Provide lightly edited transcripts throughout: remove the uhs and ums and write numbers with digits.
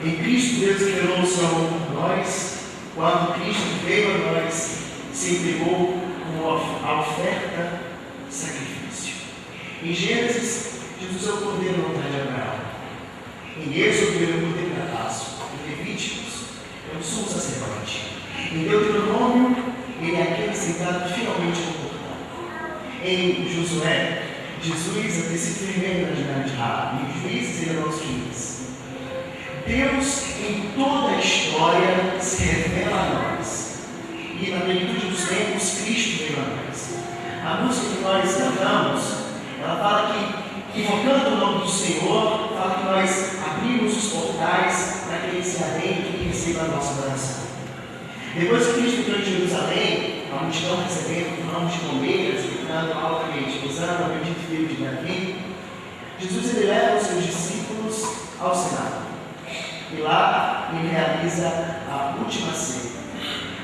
Em Cristo, Deus revelou o seu amor por nós. Quando Cristo veio a nós, se entregou como a oferta de sacrifício. Em Gênesis, Jesus é o cordeiro no altar de Abraão. Em Êxodo, ele é o cordeiro da Páscoa. Em Levíticos, é o sumo sacerdote. Em Deuteronômio, ele é aquele sentado finalmente no portão. Em Josué, Jesus antecipa o reino da janela de Raab. Em Juízes, ele é o nosso juiz. Deus, em toda a história, se revela a nós. E na plenitude dos tempos, Cristo veio a nós. A música que nós cantamos, ela fala que, invocando o nome do Senhor, fala que nós abrimos os portais para que Ele se adentre e receba a nossa oração. Depois que Cristo entrou em Jerusalém, a multidão recebendo um ramo de palmeiras, gritando altamente, Hosana, bendito filho de Davi, Jesus ele leva os seus discípulos ao cenáculo. E lá ele realiza a última ceia,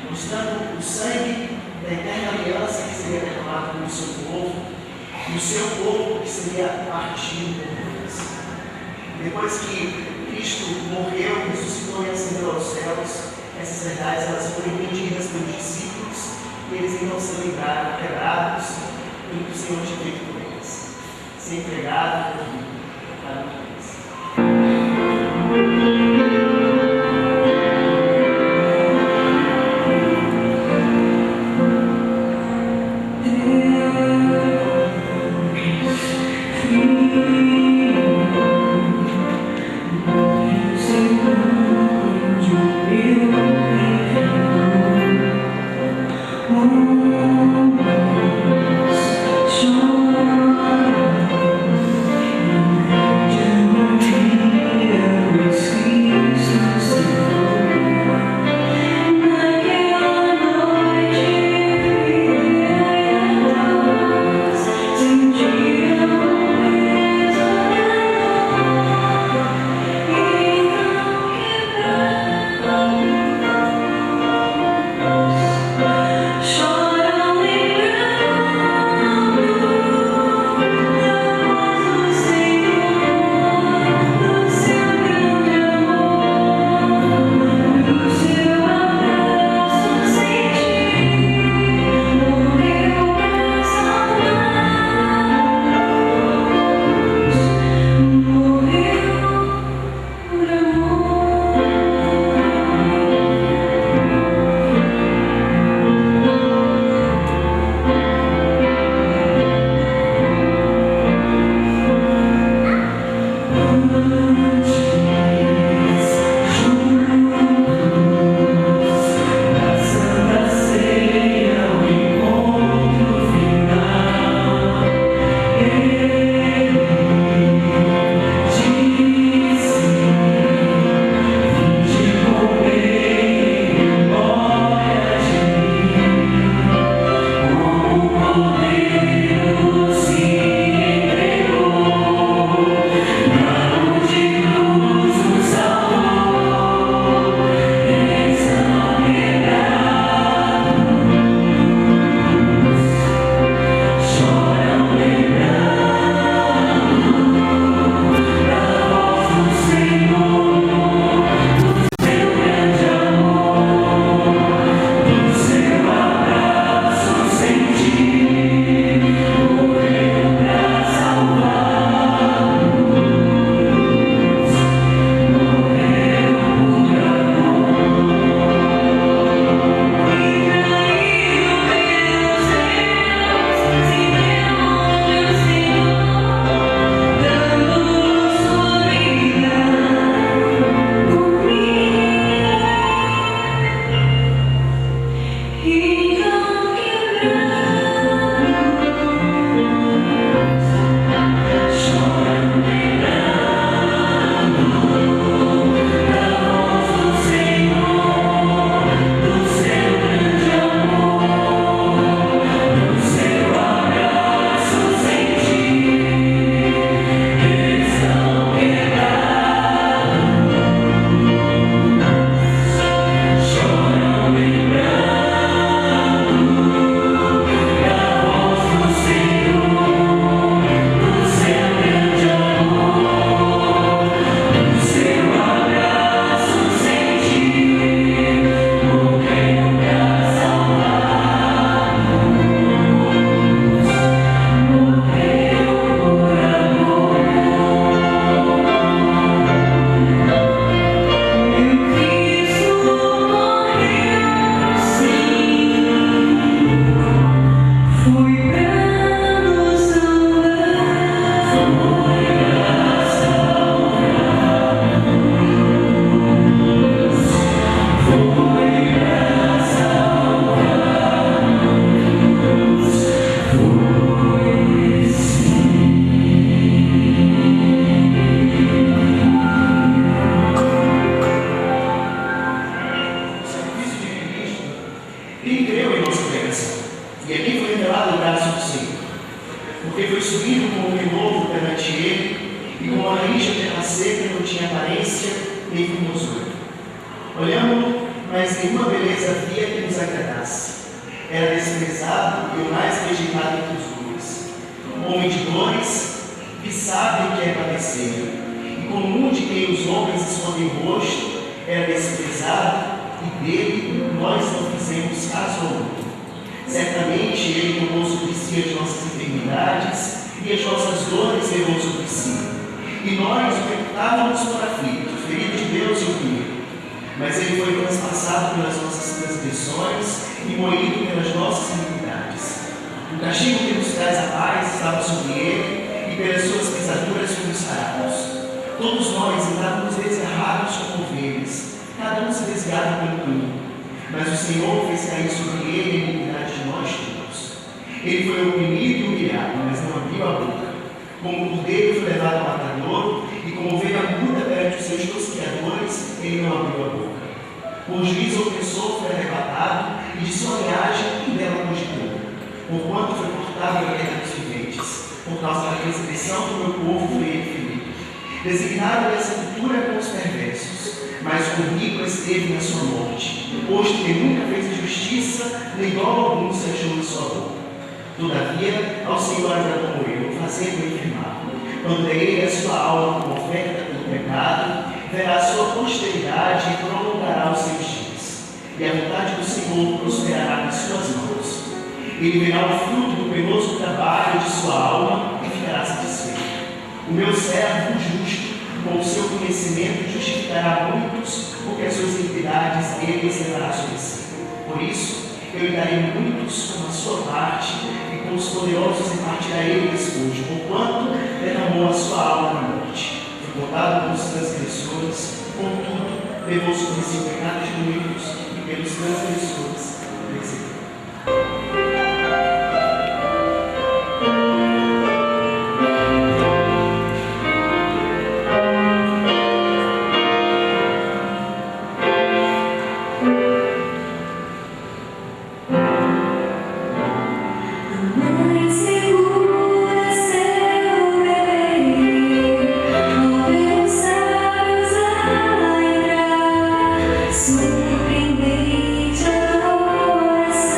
mostrando o sangue da eterna aliança que seria derramado pelo seu povo, e o seu corpo que seria partido por nós. Depois que Cristo morreu, ressuscitou e ascendeu aos céus, essas verdades elas foram entendidas pelos discípulos e eles então se lembraram, quebrados, do que o Senhor tinha feito por eles. Ser entregado por mim, para eles. Show aparência nem formosura. Olhamos-lo, mas nenhuma beleza havia que nos agradasse. Era desprezado e o mais rejeitado entre os homens. Homem de dores, que sabe o que é padecer. E como um de quem os homens escondem o rosto, era desprezado, e dele nós não fizemos caso algum. Certamente ele tomou sobre si as nossas enfermidades e as nossas dores levou sobre si. E nós o reputávamos por aflito, ferido de Deus e oprimido. Mas ele foi transpassado pelas nossas transgressões e moído pelas nossas iniquidades. O castigo que nos traz a paz estava sobre ele, e pelas suas pisaduras fomos sarados. Todos nós andávamos desgarrados como ovelhas, cada um se desgarra pelo caminho. Mas o Senhor fez cair sobre ele a iniquidade de nós todos. Ele foi oprimido e humilhado, mas não abriu a boca. Como cordeiro foi levado ao matadouro, e como ovelha muda perante os seus tosqueadores, ele não abriu a boca. Por juízo opressor foi arrebatado, e de sua viagem em dela cogitou. Porquanto foi cortado da terra dos viventes, por causa da transgressão do meu povo foi ele ferido. Designado da sepultura com os perversos, mas o comigo esteve na sua morte, posto que nunca fez injustiça, nem dolo algum se achou em sua boca. Todavia, ao Senhor agradou eu, fazendo-o enfermar. Quando der ele a sua alma como oferta pelo pecado, verá a sua posteridade e prolongará os seus dias. E a vontade do Senhor prosperará nas suas mãos. Ele verá o fruto do penoso trabalho de sua alma e ficará satisfeito. O meu servo, o justo, com o seu conhecimento justificará muitos, porque as suas iniquidades ele as levará sobre si. Por isso, eu lhe darei muitos como a sua parte, e com os poderosos repartirá ele o despojo, porquanto derramou a sua alma na morte. Foi contado pelos transgressores, contudo, levou sobre si o pecado de muitos, e pelos transgressores preservou. Surpreendente adoração.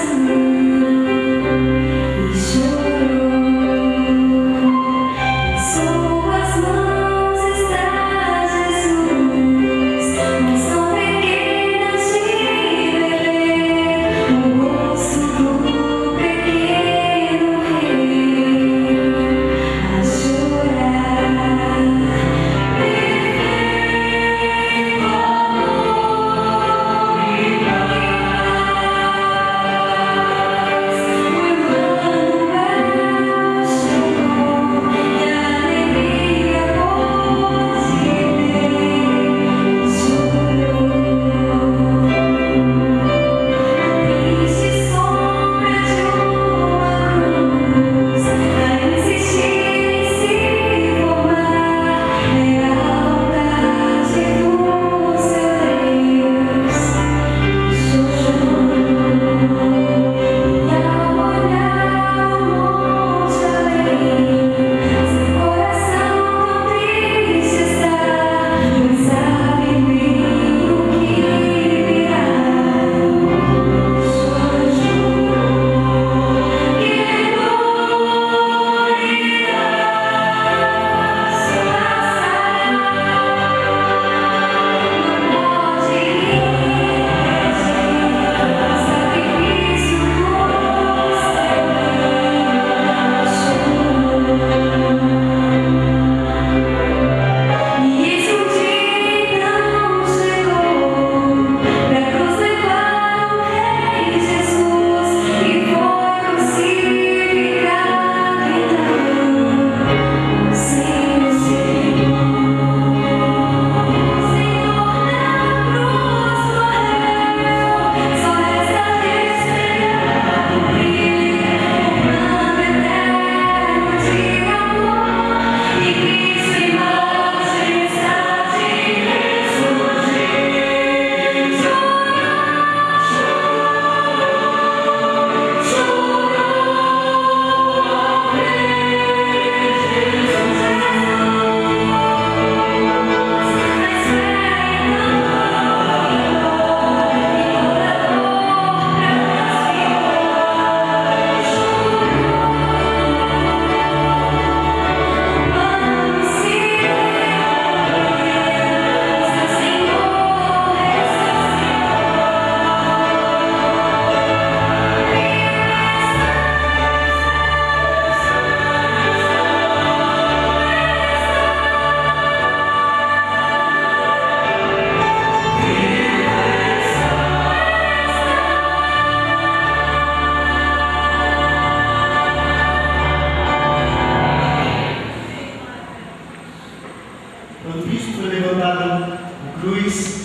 pendurado na cruz.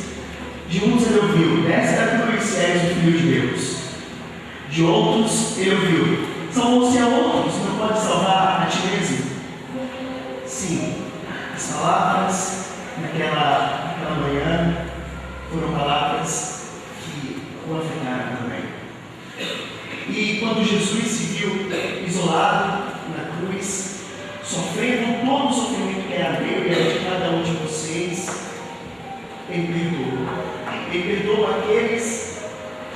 De uns ele ouviu: desta cruz és o Filho de Deus. De outros ele ouviu: salvou-se a outros, não pode salvar a ti mesmo. Sim, as palavras naquela manhã foram palavras que o afetaram também. E quando Jesus se viu isolado na cruz, sofrendo todo o sofrimento que era meu e era de cada um de vocês, Ele perdoou. Ele perdoou aqueles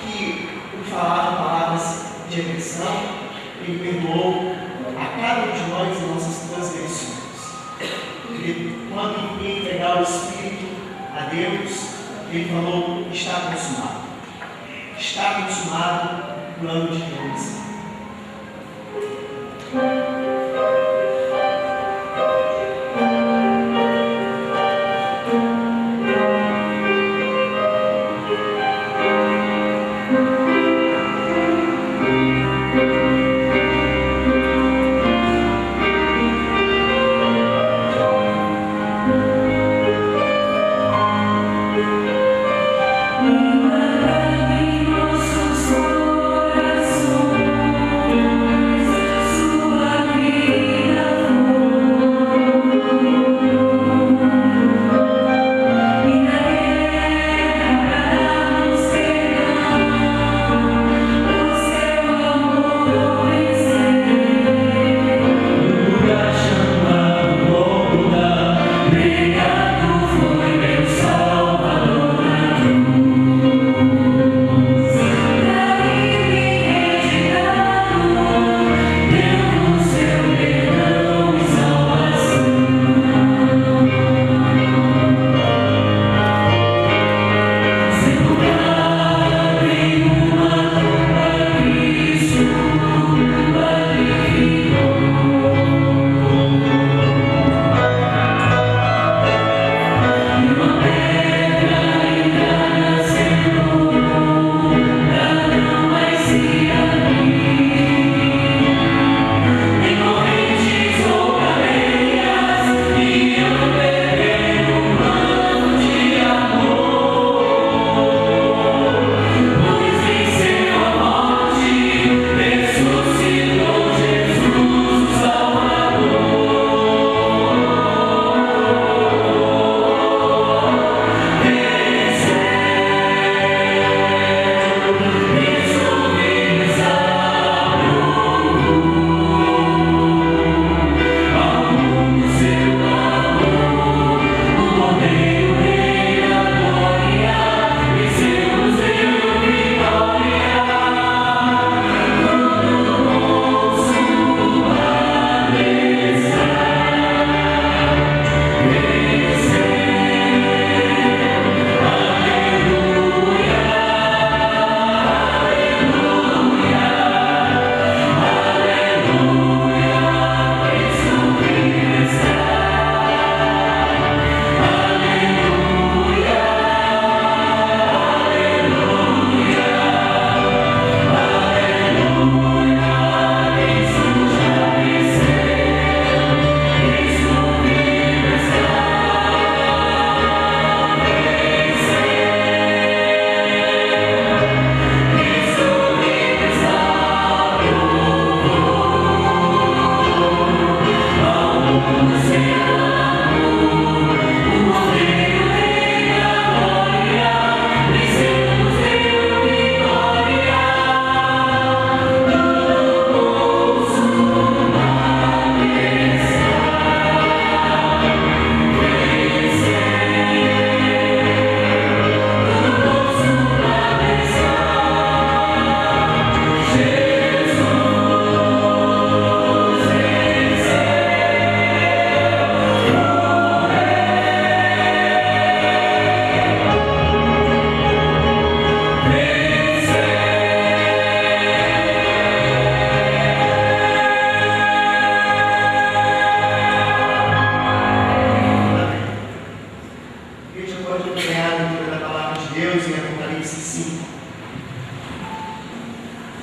que falavam palavras de agressão. Ele perdoou a cada um de nós em nossas transgressões. Quando ia entregar o Espírito a Deus, Ele falou: está consumado. Está consumado o plano de redenção.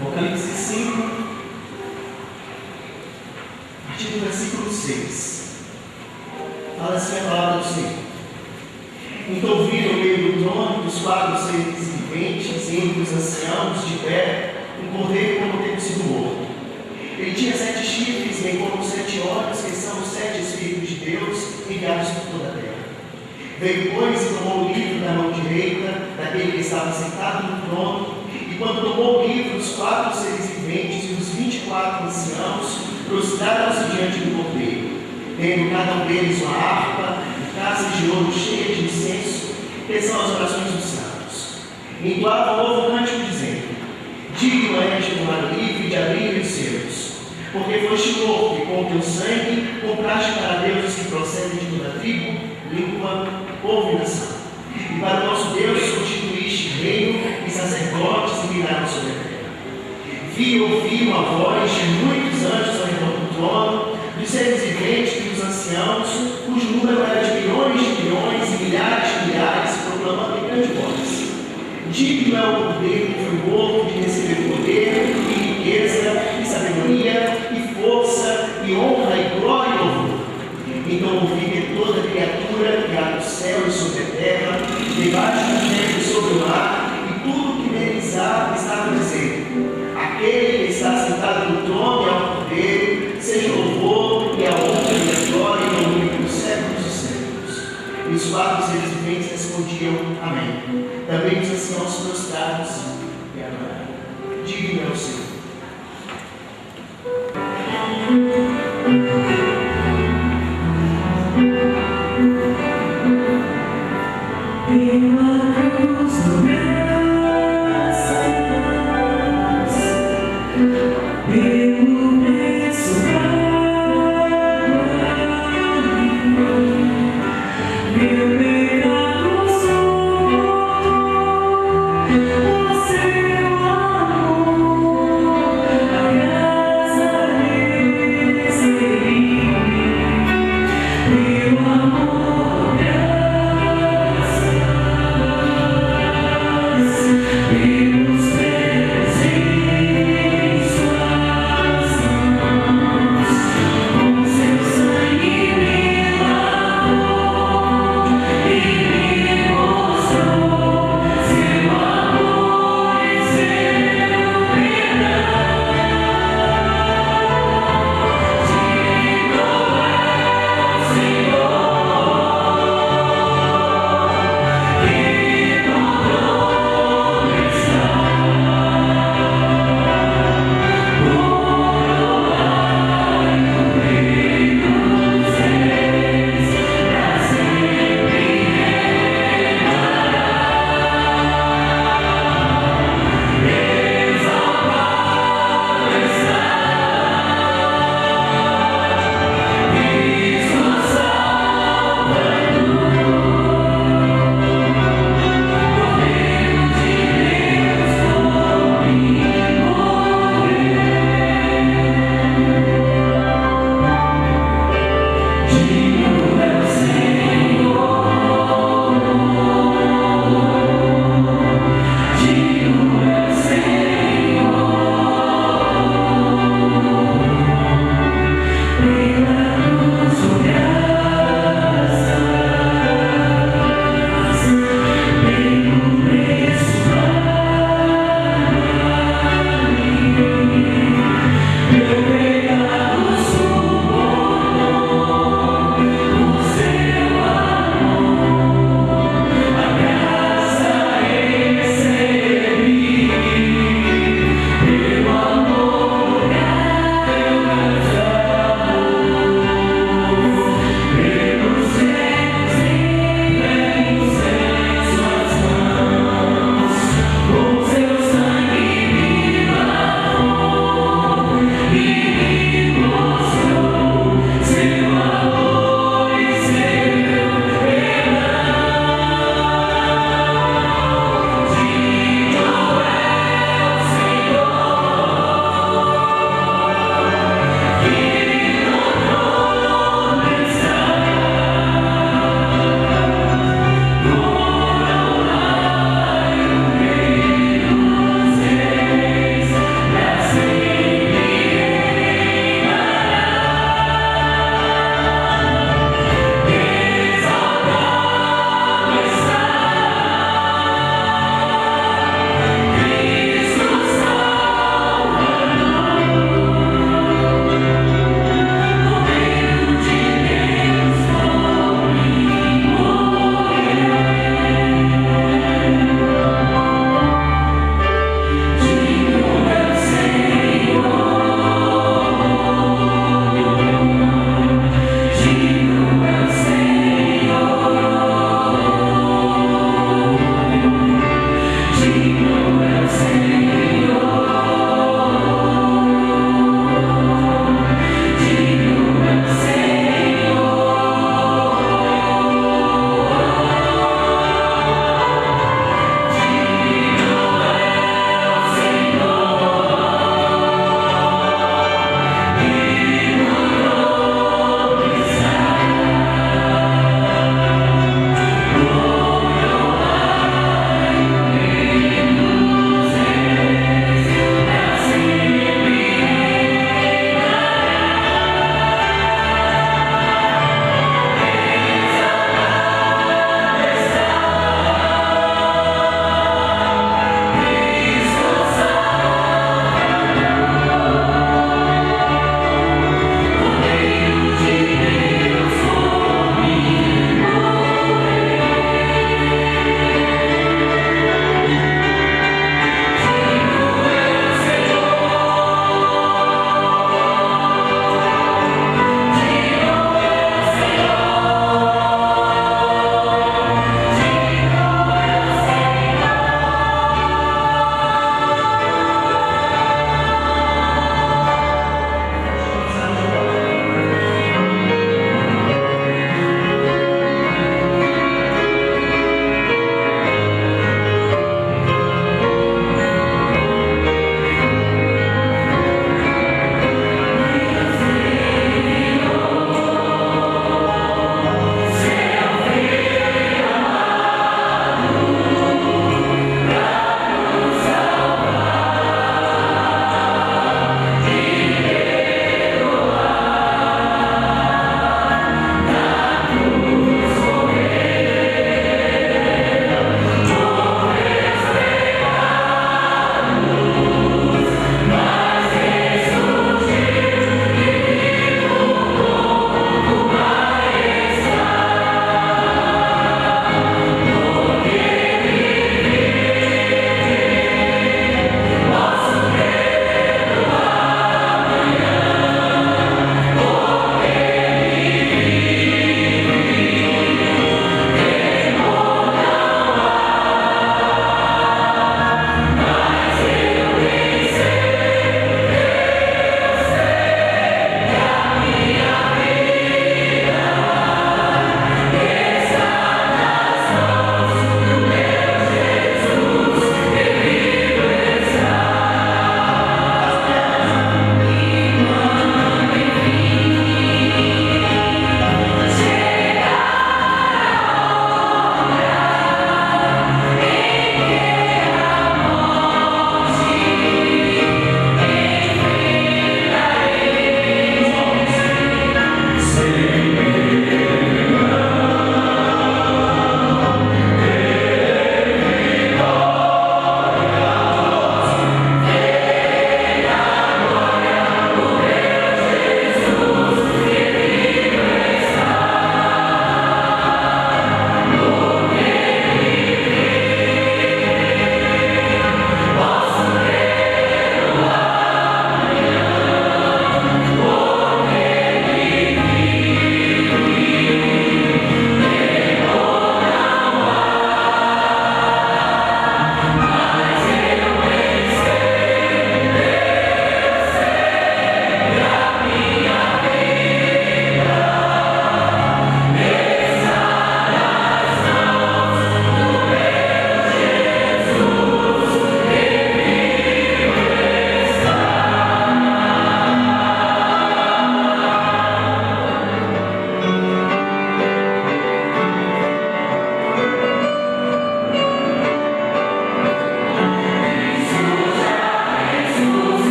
Apocalipse 5, a partir do versículo 6. Fala assim a palavra do Senhor. Então vi no meio do trono dos 4 seres viventes, entre os anciãos de pé, um cordeiro como tendo sido morto. Ele tinha 7 chifres, bem como 7 olhos, que são os 7 Espíritos de Deus enviados por toda a terra. Veio, pois, e tomou o livro da mão direita daquele que estava sentado no trono, e quando tomou o livro, os 4 seres viventes e os 24 anciãos prostraram-se diante do cordeiro, tendo cada um deles uma harpa e taças de ouro cheias de incenso, que são as orações dos santos. E entoava um novo cântico, dizendo: digno és de tomar o livro e de abrir os selos, porque foste morto e com teu sangue compraste para Deus os que procedem de toda tribo, língua, povo e nação. E para o nosso Deus constituíste reino e sacerdotes e reinaram sobre a terra. Vi e ouvi uma voz de muitos anjos ao redor do trono, dos seres viventes e dos anciãos, cujo número era de milhões e milhares de milhares, proclamando em grande voz: digno é o cordeiro que foi morto de receber poder, e riqueza, e sabedoria, e força, e honra, e glória e louvor. Então ouvi que toda criatura que há no céu e sobre a terra, debaixo da terra e sobre o mar, e tudo que neles há, estava dizendo: aquele que está sentado no trono e ao cordeiro, seja o louvor e a honra e a glória e o domínio pelos séculos dos séculos. E os 4 seres viventes respondiam: amém. Também os anciãos prostrados e adoraram. Digno é o Senhor. Pela cruz do graças, pelo preço pago a mim, meu pecado suportou, o seu amor, a graça recebi, meu amor, graça.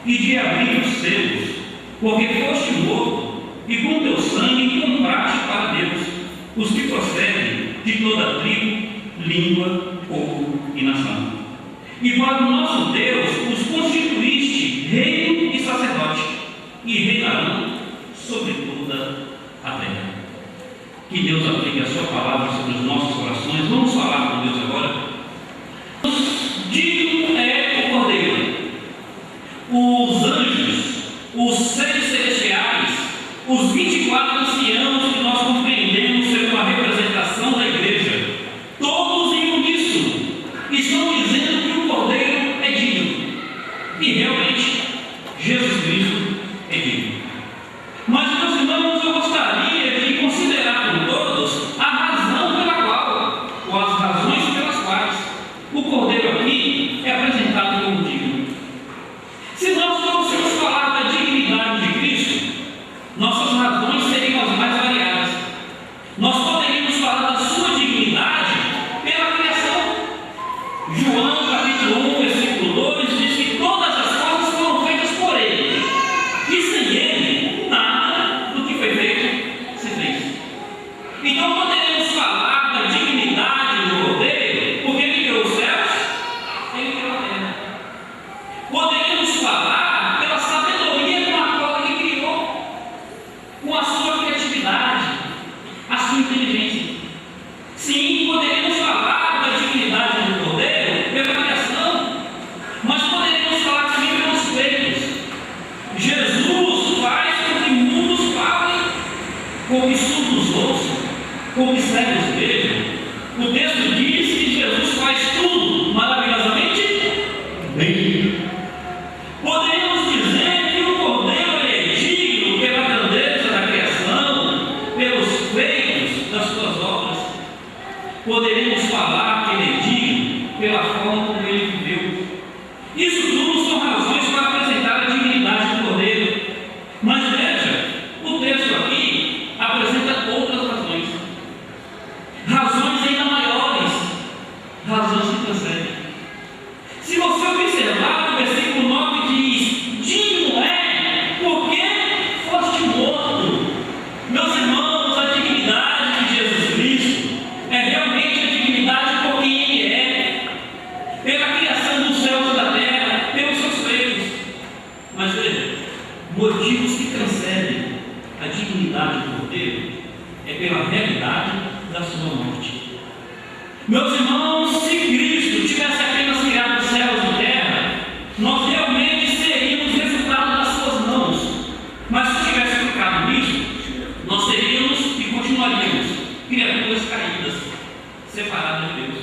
e de abrir os selos, porque foste morto, e com teu sangue compraste para Deus os que procedem de toda tribo, língua, povo e nação. E para o nosso Deus os constituíste reino e sacerdote, e reinarão sobre toda a terra. Que Deus aplique a sua palavra sobre os nossos corações. Vamos falar com Deus agora. Digno é o Cordeiro. Os anjos, os seres celestiais, os 24 anciãos que nós compreendemos ser uma representação da igreja, todos em uníssono estão dizendo que o Cordeiro é digno. E realmente, Jesus Cristo é digno. Mas, meus irmãos, eu gostaria de considerar com todos a razão pela qual, ou as razões pelas quais, o Cordeiro aqui é apresentado como digno. Se nós fôssemos falar da dignidade de Cristo, nossas razões seriam as mais variadas. Nós poderíamos falar da sua dignidade pela criação. João capítulo 1, versículo 2 diz que todas as coisas foram feitas por Ele, e sem Ele, nada do que foi feito se fez. Então poderemos falar da dignidade do Cordeiro, porque Ele criou os céus, Ele criou a terra. Poderíamos falar pela sabedoria com a qual Ele criou, com a sua criatividade, a sua inteligência. Sim, poderíamos falar da dignidade do Cordeiro pela criação, mas poderíamos falar também pelos feitos. Jesus faz com que mundos falem, com que surdos ouçam, com que cegos vejam. O texto diz que Jesus faz tudo maravilhosamente bem. Podemos dizer que o Cordeiro é digno pela grandeza da criação, pelos feitos das suas obras. Poderemos falar que Ele é digno pela forma como Ele viveu. Isso tudo são razões para apresentar a dignidade do Cordeiro. Mas veja, o texto aqui apresenta outras razões. Razões ainda maiores. Razões que transcendem. Se você observar, o versículo 9 diz: digno é porque foste morto. Meus irmãos, a dignidade de Jesus Cristo é realmente a dignidade por quem Ele é, pela criação dos céus e da terra, pelos seus feitos. Mas veja, motivos que transcendem a dignidade do Cordeiro é pela realidade da sua morte. Meus irmãos, se Cristo tivesse apenas criado os céus e terra, nós realmente seríamos resultado das suas mãos. Mas se tivesse ficado nisso, nós seríamos e continuaríamos criaturas caídas, separadas de Deus.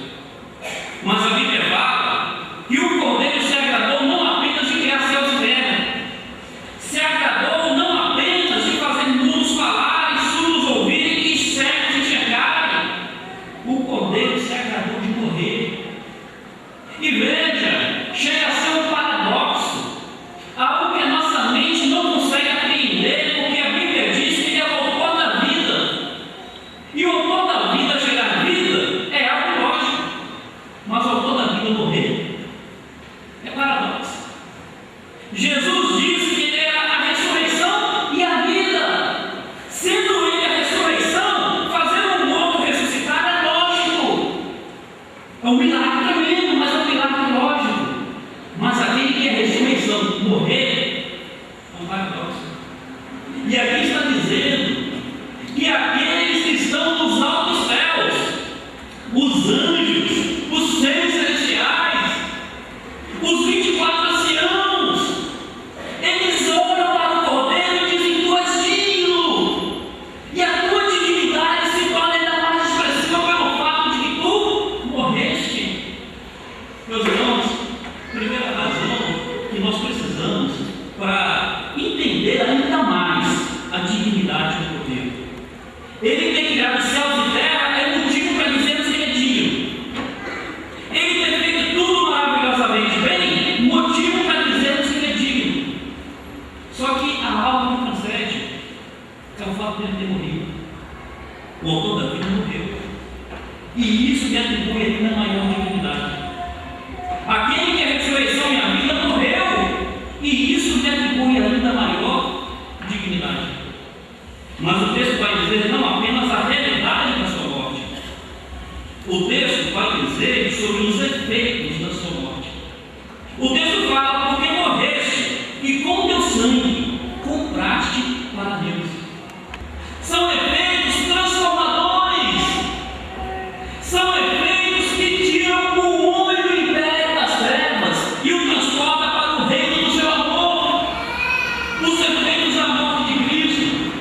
Mas a Bíblia fala que o Cordeiro se agradou não apenas de criar céus e terra, se agradou não apenas de fazer mudos falarem, surdos ouvirem e cegos enxergarem. O Cordeiro se agradou de morrer. E veja, chega a ser um paradoxo, algo que a nossa mente não consegue apreender, porque a Bíblia diz que Ele é o autor da vida. E o autor da vida chegar à vida é algo lógico, mas o autor da vida morrer é paradoxo. Jesus disse que Ele era a ressurreição e a vida. Sendo Ele a ressurreição, fazer um morto ressuscitar é lógico. É um milagre tremendo, mas é um milagre lógico. Mas aquele que é a ressurreição morrer é um paradoxo. E aqui está dizendo que aqueles que estão nos altos céus, os anjos, os seres celestiais, os 24 anciãos, eles olham para o Cordeiro e dizem: tu és digno. E a tua dignidade se torna ainda mais expressiva pelo fato de que tu morreste. Meus irmãos, primeira razão que nós precisamos para entender ainda mais a dignidade do Cordeiro. Ele ter criado céus e terra é motivo para dizermos que Ele é digno. Ele ter feito tudo maravilhosamente bem, motivo para dizermos que Ele é digno. Só que a alma que transcende é o fato de Ele ter morrido. O autor da vida morreu. E isso lhe atribui ainda maior dignidade. Aquele que é a ressurreição e a vida morreu, e isso O texto fala: porque morreste e com teu sangue compraste para Deus. São efeitos transformadores. São efeitos que tiram o homem do império das trevas e o transporta para o reino do seu amor. Os efeitos da morte de Cristo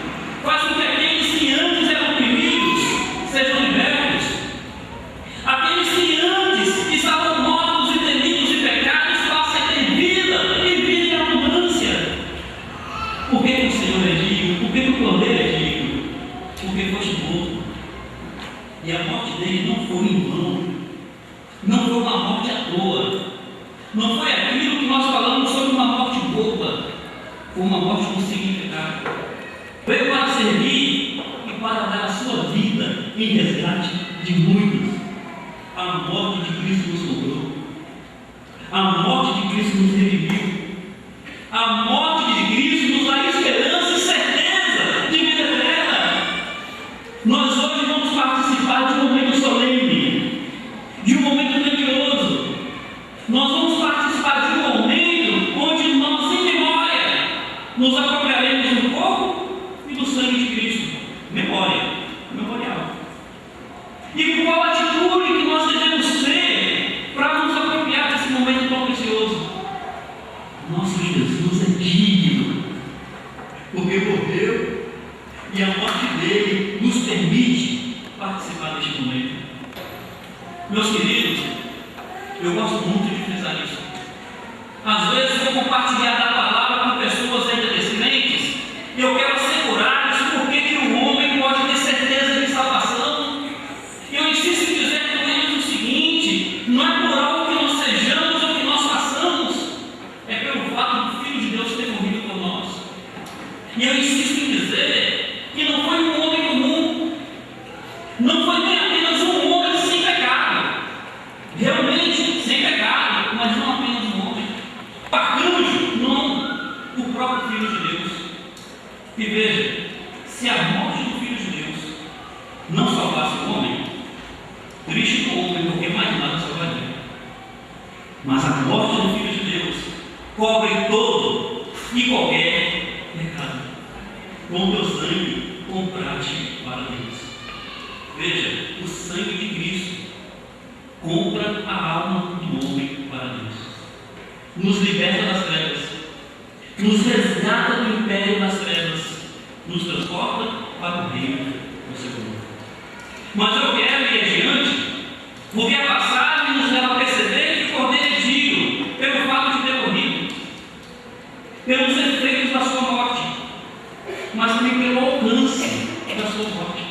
faz com que aqueles que antes eram oprimidos sejam libertos. Aqueles que antes estavam mortos em delitos e pecados passem a ter vida e vida em abundância. Por que o Senhor é digno? Por que o Cordeiro é digno? Porque foste morto. E a morte dele não foi em vão. Não foi uma morte à toa. Não foi aquilo que nós falamos sobre uma morte boba. Foi uma morte com significado. Veio para servir e para dar a sua vida em resgate de muitos. A morte de Cristo nos comprou. A morte de Cristo nos redimiu. A morte de Cristo nos dá esperança e certeza de vida eterna. Nós hoje vamos participar de um momento solene, de um momento grandioso. Nós vamos participar de um momento onde nós, em memória, nos apropriaremos do corpo e do sangue de Cristo. Memória, memorial. E qual a atitude que nós devemos ter para nos apropriar desse momento tão precioso? Nosso Jesus é digno, porque morreu e a morte dele nos permite participar deste momento. Meus queridos, eu gosto muito de frisar isso. Às vezes vou compartilhar da palavra com pessoas ainda descrentes e eu quero assegurar-lhes por que o homem pode ter certeza de salvação. Eu insisto em dizer para eles o seguinte: não é por algo que nós sejamos ou que nós façamos, é pelo fato do Filho de Deus ter morrido por nós. E eu insisto em dizer que não foi um homem comum, não foi nem apenas um homem sem pecado, realmente sem pecado, mas não apenas um homem. O arcanjo, não, o próprio Filho de Deus. E veja, se a morte do Filho de Deus não salvasse o homem, triste do homem, porque mais nada salvaria. Mas a morte do Filho de Deus cobre todo e qualquer pecado. Com teu sangue compraste para Deus. Veja, o sangue de Cristo compra a alma do homem para Deus. Nos liberta das trevas, nos resgata do império das trevas, nos transporta para o reino do seu amor. Mas eu quero ir adiante, porque a passagem nos leva a perceber que o Cordeiro é digno pelo fato de ter morrido, pelos efeitos da sua morte, mas também pelo alcance da sua morte.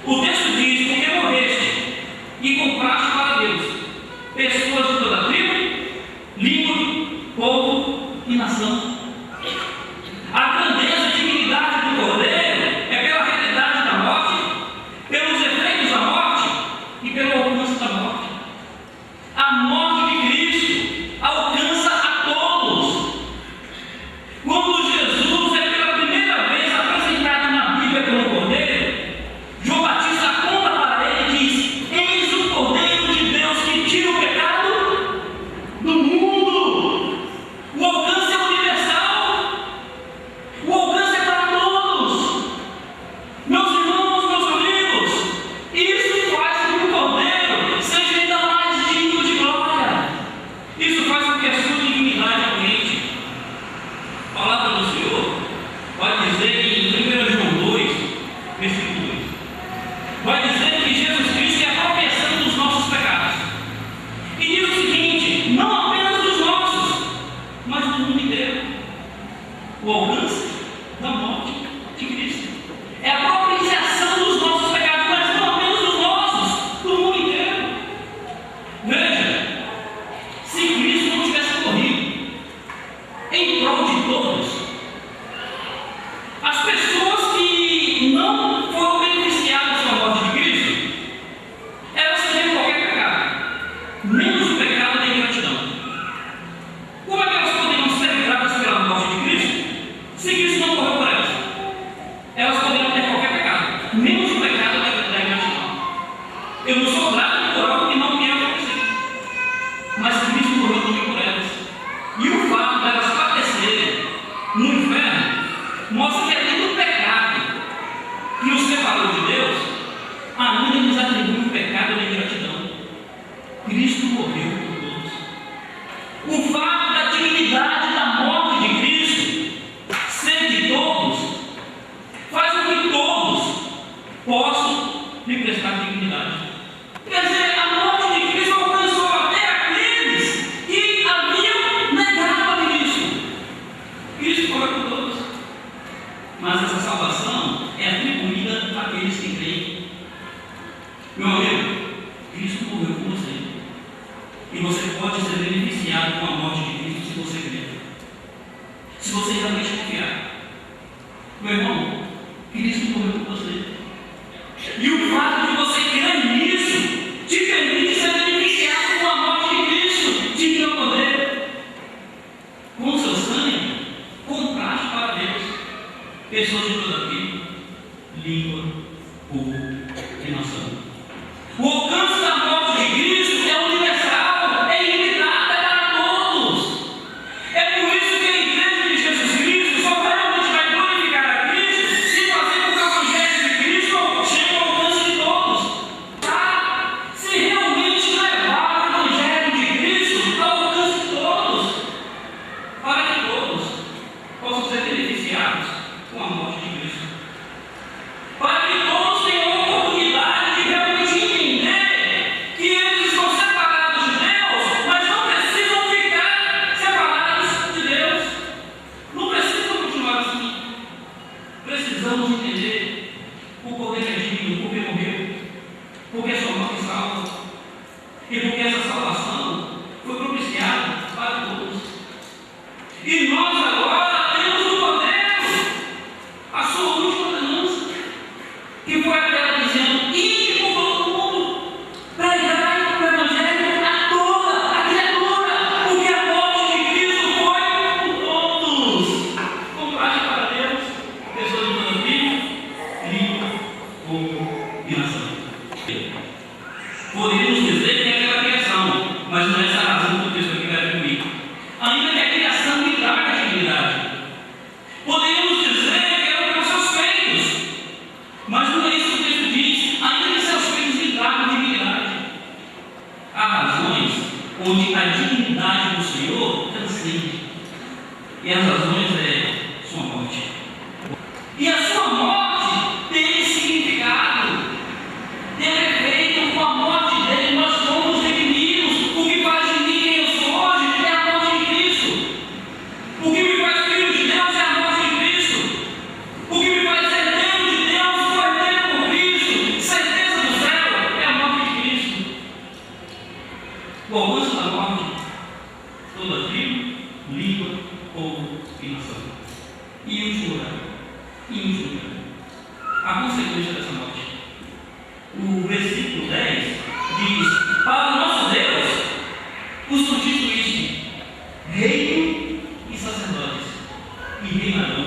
O texto diz: porque morreste e compraste para Deus pessoas de toda tribo, língua, povo e nação. A grandeza e dignidade do Cordeiro é pela realidade da morte, pelos efeitos da morte e pelo alcance da morte. A morte de Cristo alcança a todos. Quando Jesus é pela primeira vez apresentado na Bíblia como Cordeiro, João Batista aponta para ele e diz: eis o Cordeiro de Deus que tira o pecado do mundo. O alcance é universal. dignidade da morte de Cristo ser de todos, faz com que todos possam lhe prestar dignidade. Quer dizer, a morte de Cristo alcançou até aqueles que haviam negado a Cristo. Cristo foi por todos. Mas essa salvação é atribuída àqueles que creem. Meu amigo, Cristo morreu por você. E você pode ser beneficiado com a morte de Cristo se você crer. Se você realmente confiar. Meu irmão, Cristo morreu por você. E o fato de você crer nisso te permite ser beneficiado com a morte de Cristo. De que poder, com o seu sangue, compraste para Deus pessoas de toda tribo, língua, povo e nação. O alcance da morte de Cristo é universal, é ilimitado, é para todos. É por isso que a igreja de Jesus Cristo só realmente vai glorificar a Cristo se fazer com que o evangelho de Cristo chegue ao alcance de todos. Tá? Se realmente levar o evangelho de Cristo ao alcance de todos, para que todos possam ser beneficiados com a morte de Cristo. Para que todos tenham a oportunidade de realmente entender que eles estão separados de Deus, mas não precisam ficar separados de Deus. Não precisam continuar assim. Precisamos entender o poder é digno, porque morreu, porque sua morte salva, e porque essa salvação foi propiciada para todos. E nós agora temos o poder, a sua última ordenança, que foi aquela dizendo: ide por todo mundo, pregai o evangelho a toda a criatura, porque a morte de Cristo foi por todos. Compraste para Deus pessoas de toda tribo, língua, povo e nação. Poderíamos dizer que é aquela criação, mas não é essa a razão que o texto aqui vai ver comigo. Ainda que a criação lhe traga a dignidade. Poderíamos dizer que eram pelos seus feitos, mas não é isso que o texto diz. Ainda que seus feitos lhe tragam dignidade. Há razões onde a dignidade do Senhor transcende. E as razões é sua morte. E a sua morte tem significado. Tem efeito. Com a morte dele nós somos redimidos. O que faz de mim quem eu sou hoje é a morte de Cristo. O que me faz filho de Deus é a morte de Cristo. O que me faz herdeiro de Deus, sou herdeiro por Cristo. Certeza do céu é a morte de Cristo. O alcance da morte, toda tribo, língua, povo e nação. E em último lugar, a consequência dessa morte. O versículo 10 diz: para o nosso Deus, os constituíste reino e sacerdotes, e reinarão